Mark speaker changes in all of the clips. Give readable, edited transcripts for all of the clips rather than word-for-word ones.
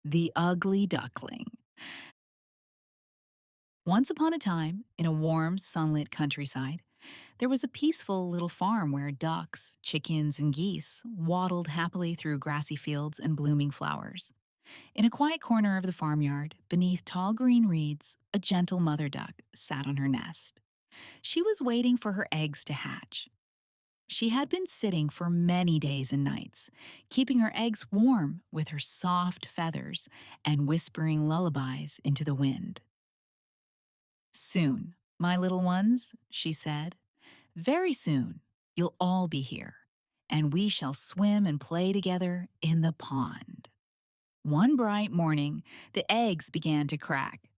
Speaker 1: The Ugly Duckling. Once upon a time, in a warm, sunlit countryside, there was a peaceful little farm where ducks, chickens, and geese waddled happily through grassy fields and blooming flowers. In a quiet corner of the farmyard, beneath tall green reeds, a gentle mother duck sat on her nest. She was waiting for her eggs to hatch. She had been sitting for many days and nights, keeping her eggs warm with her soft feathers and whispering lullabies into the wind. Soon, my little ones, she said, very soon you'll all be here, and we shall swim and play together in the pond. One bright morning, the eggs began to crack.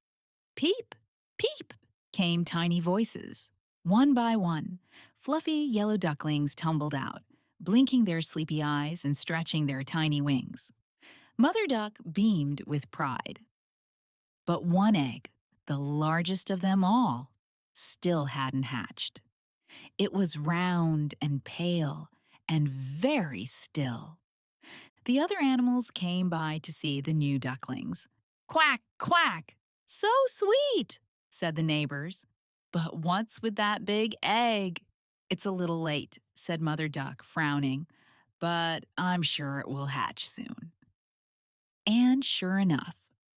Speaker 1: Peep, peep, came tiny voices. One by one, fluffy yellow ducklings tumbled out, blinking their sleepy eyes and stretching their tiny wings. Mother Duck beamed with pride. But one egg, the largest of them all, still hadn't hatched. It was round and pale and very still. The other animals came by to see the new ducklings. Quack, quack! So sweet, said the neighbors. But what's with that big egg? It's a little late, said Mother Duck, frowning, but I'm sure it will hatch soon. And sure enough,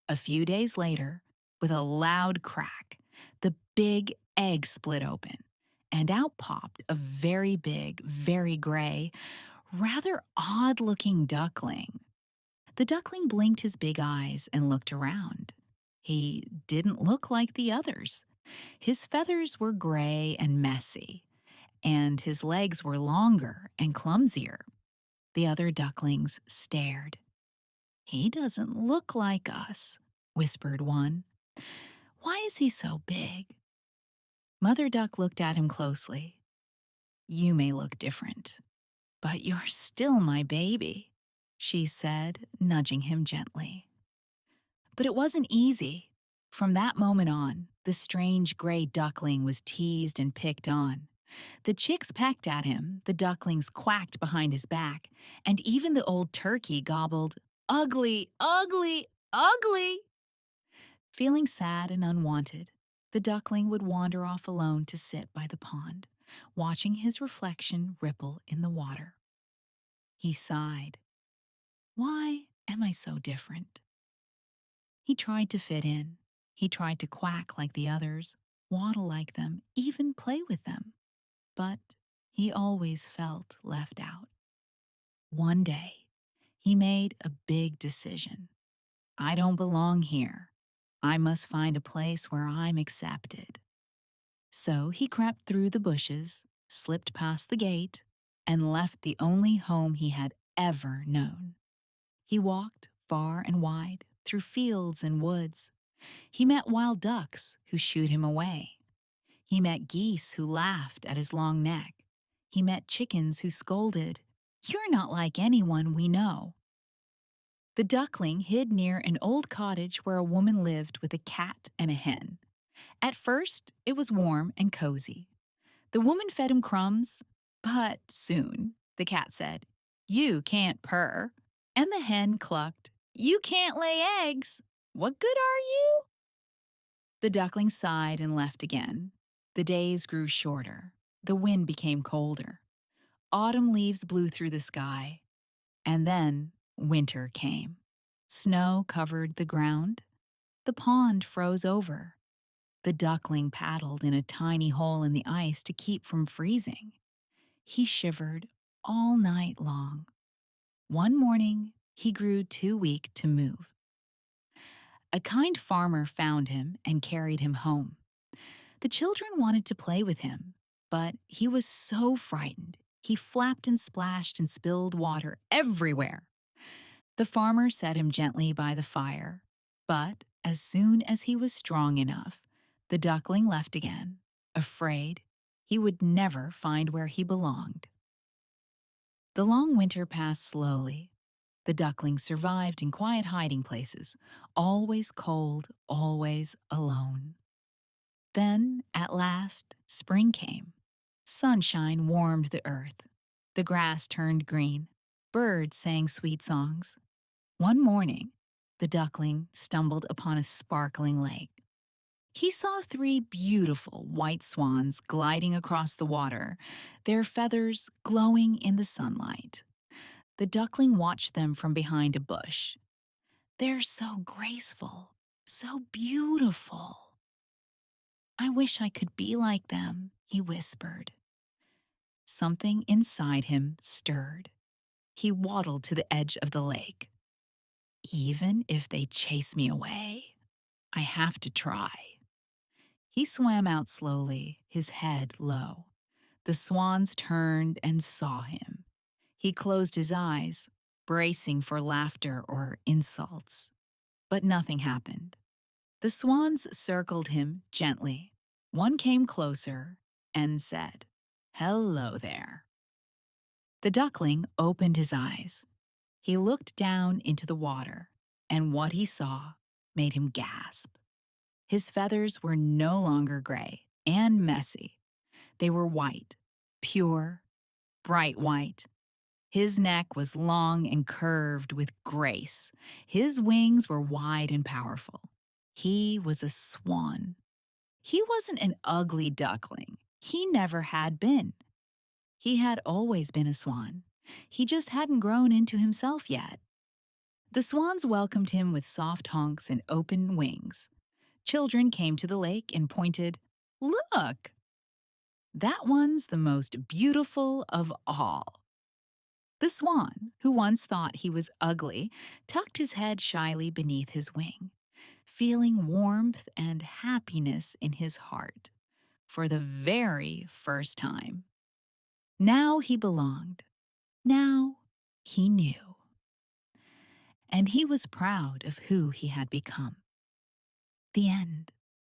Speaker 1: a few days later, with a loud crack, the big egg split open, and out popped a very big, very gray, rather odd-looking duckling. The duckling blinked his big eyes and looked around. He didn't look like the others. His feathers were gray and messy, and his legs were longer and clumsier. The other ducklings stared. "He doesn't look like us," whispered one. "Why is he so big?" Mother Duck looked at him closely. "You may look different, but you're still my baby," she said, nudging him gently. But it wasn't easy. From that moment on, the strange gray duckling was teased and picked on. The chicks pecked at him, the ducklings quacked behind his back, and even the old turkey gobbled, "Ugly, ugly, ugly!" Feeling sad and unwanted, the duckling would wander off alone to sit by the pond, watching his reflection ripple in the water. He sighed. "Why am I so different?" He tried to fit in. He tried to quack like the others, waddle like them, even play with them. But he always felt left out. One day, he made a big decision. I don't belong here. I must find a place where I'm accepted. So he crept through the bushes, slipped past the gate, and left the only home he had ever known. He walked far and wide, through fields and woods. He met wild ducks who shooed him away. He met geese who laughed at his long neck. He met chickens who scolded, "You're not like anyone we know." The duckling hid near an old cottage where a woman lived with a cat and a hen. At first, it was warm and cozy. The woman fed him crumbs, but soon the cat said, "You can't purr." And the hen clucked, "You can't lay eggs. What good are you?" The duckling sighed and left again. The days grew shorter. The wind became colder. Autumn leaves blew through the sky. And then winter came. Snow covered the ground. The pond froze over. The duckling paddled in a tiny hole in the ice to keep from freezing. He shivered all night long. One morning, he grew too weak to move. A kind farmer found him and carried him home. The children wanted to play with him, but he was so frightened. He flapped and splashed and spilled water everywhere. The farmer set him gently by the fire, but as soon as he was strong enough, the duckling left again, afraid he would never find where he belonged. The long winter passed slowly. The duckling survived in quiet hiding places, always cold, always alone. Then, at last, spring came. Sunshine warmed the earth. The grass turned green. Birds sang sweet songs. One morning, The duckling stumbled upon a sparkling lake. He saw three beautiful white swans gliding across the water, their feathers glowing in the sunlight. The duckling watched them from behind a bush. "They're so graceful, so beautiful. I wish I could be like them," he whispered. Something inside him stirred. He waddled to the edge of the lake. "Even if they chase me away, I have to try." He swam out slowly, his head low. The swans turned and saw him. He closed his eyes, bracing for laughter or insults. But nothing happened. The swans circled him gently. One came closer and said, "Hello there." The duckling opened his eyes. He looked down into the water, and what he saw made him gasp. His feathers were no longer gray and messy. They were white, pure, bright white. His neck was long and curved with grace. His wings were wide and powerful. He was a swan. He wasn't an ugly duckling. He never had been. He had always been a swan. He just hadn't grown into himself yet. The swans welcomed him with soft honks and open wings. Children came to the lake and pointed, "Look! That one's the most beautiful of all." The swan, who once thought he was ugly, tucked his head shyly beneath his wing, feeling warmth and happiness in his heart for the very first time. Now he belonged. Now he knew. And he was proud of who he had become. The end.